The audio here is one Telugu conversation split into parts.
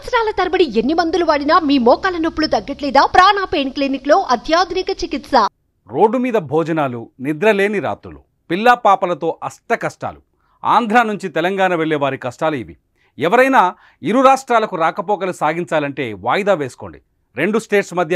సంవత్సరాల తరబడి ఎన్ని మందులు వాడినా మీ మోకాల నొప్పులు తగ్గట్లేదా? ప్రాణ పెయిన్ క్లినిక్ లో అత్యాధునిక చికిత్స. రోడ్డు మీద భోజనాలు, నిద్రలేని రాత్రులు, పిల్లా పాపలతో అష్ట కష్టాలు. ఆంధ్ర నుంచి తెలంగాణ వెళ్లే వారి కష్టాలు ఇవి. ఎవరైనా ఇరు రాష్ట్రాలకు రాకపోకలు సాగించాలంటే వాయిదా వేసుకోండి. రెండు స్టేట్స్ మధ్య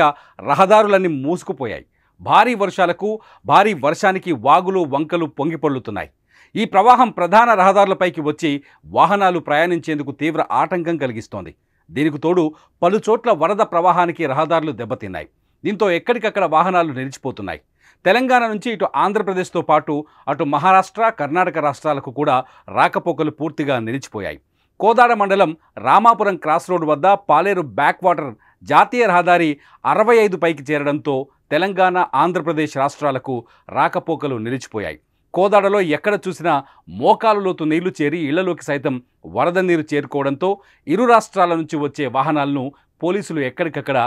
రహదారులన్నీ మూసుకుపోయాయి. భారీ వర్షాలకు, భారీ వర్షానికి వాగులు వంకలు పొంగిపొర్లుతున్నాయి. ఈ ప్రవాహం ప్రధాన రహదారులపైకి వచ్చి వాహనాలు ప్రయాణించేందుకు తీవ్ర ఆటంకం కలిగిస్తోంది. దీనికి తోడు పలుచోట్ల వరద ప్రవాహానికి రహదారులు దెబ్బతిన్నాయి. దీంతో ఎక్కడికక్కడ వాహనాలు నిలిచిపోతున్నాయి. తెలంగాణ నుంచి ఇటు ఆంధ్రప్రదేశ్తో పాటు అటు మహారాష్ట్ర, కర్ణాటక రాష్ట్రాలకు కూడా రాకపోకలు పూర్తిగా నిలిచిపోయాయి. కోదాడ మండలం రామాపురం క్రాస్ రోడ్ వద్ద పాలేరు బ్యాక్ వాటర్ జాతీయ రహదారి 65 పైకి చేరడంతో తెలంగాణ, ఆంధ్రప్రదేశ్ రాష్ట్రాలకు రాకపోకలు నిలిచిపోయాయి. కోదాడలో ఎక్కడ చూసినా మోకాలు లోతు నీళ్లు చేరి ఇళ్లలోకి సైతం వరద నీరు చేరుకోవడంతో ఇరు రాష్ట్రాల నుంచి వచ్చే వాహనాలను పోలీసులు ఎక్కడికక్కడ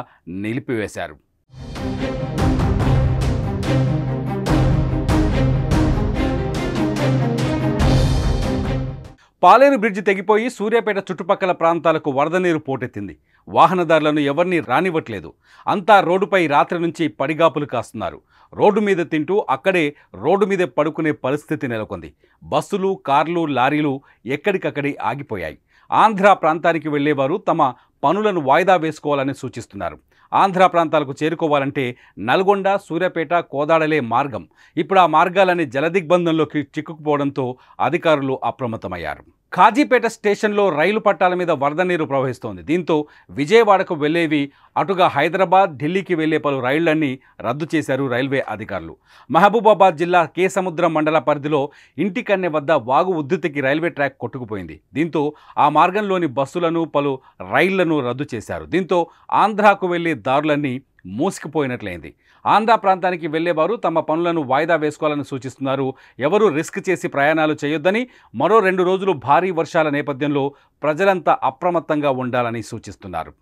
నిలిపివేశారు. పాలేరు బ్రిడ్జి తెగిపోయి సూర్యాపేట చుట్టుపక్కల ప్రాంతాలకు వరద నీరు పోటెత్తింది. వాహనదారులను ఎవరిని రానివ్వట్లేదు. అంతా రోడ్డుపై రాత్రి నుంచి పడిగాపులు కాస్తున్నారు. రోడ్డు మీద తింటూ అక్కడే రోడ్డు మీదే పడుకునే పరిస్థితి నెలకొంది. బస్సులు, కార్లు, లారీలు ఎక్కడికక్కడే ఆగిపోయాయి. ఆంధ్ర ప్రాంతానికి వెళ్లేవారు తమ పనులను వాయిదా వేసుకోవాలని సూచిస్తున్నారు. ఆంధ్ర ప్రాంతాలకు చేరుకోవాలంటే నల్గొండ, సూర్యాపేట, కోదాడలే మార్గం. ఇప్పుడు ఆ మార్గాలన్నీ జలదిగ్బంధంలోకి చిక్కుకుపోవడంతో అధికారులు అప్రమత్తమయ్యారు. కాజీపేట స్టేషన్లో రైలు పట్టాల మీద వరద నీరు ప్రవహిస్తోంది. దీంతో విజయవాడకు వెళ్లేవి, అటుగా హైదరాబాద్, ఢిల్లీకి వెళ్లే పలు రైళ్లన్నీ రద్దు చేశారు రైల్వే అధికారులు. మహబూబాబాద్ జిల్లా కేసముద్రం మండల పరిధిలో ఇంటికన్నె వద్ద వాగు ఉద్ధృతికి రైల్వే ట్రాక్ కొట్టుకుపోయింది. దీంతో ఆ మార్గంలోని బస్సులను, పలు రైళ్లను రద్దు చేశారు. దీంతో ఆంధ్రాకు వెళ్లే దారులన్నీ మూసుకుపోయినట్లయింది. ఆంధ్ర ప్రాంతానికి వెళ్లేవారు తమ పనులను వాయిదా వేసుకోవాలని సూచిస్తున్నారు. ఎవరూ రిస్క్ చేసి ప్రయాణాలు చేయొద్దని, మరో 2 రోజులు భారీ వర్షాల నేపథ్యంలో ప్రజలంతా అప్రమత్తంగా ఉండాలని సూచిస్తున్నారు.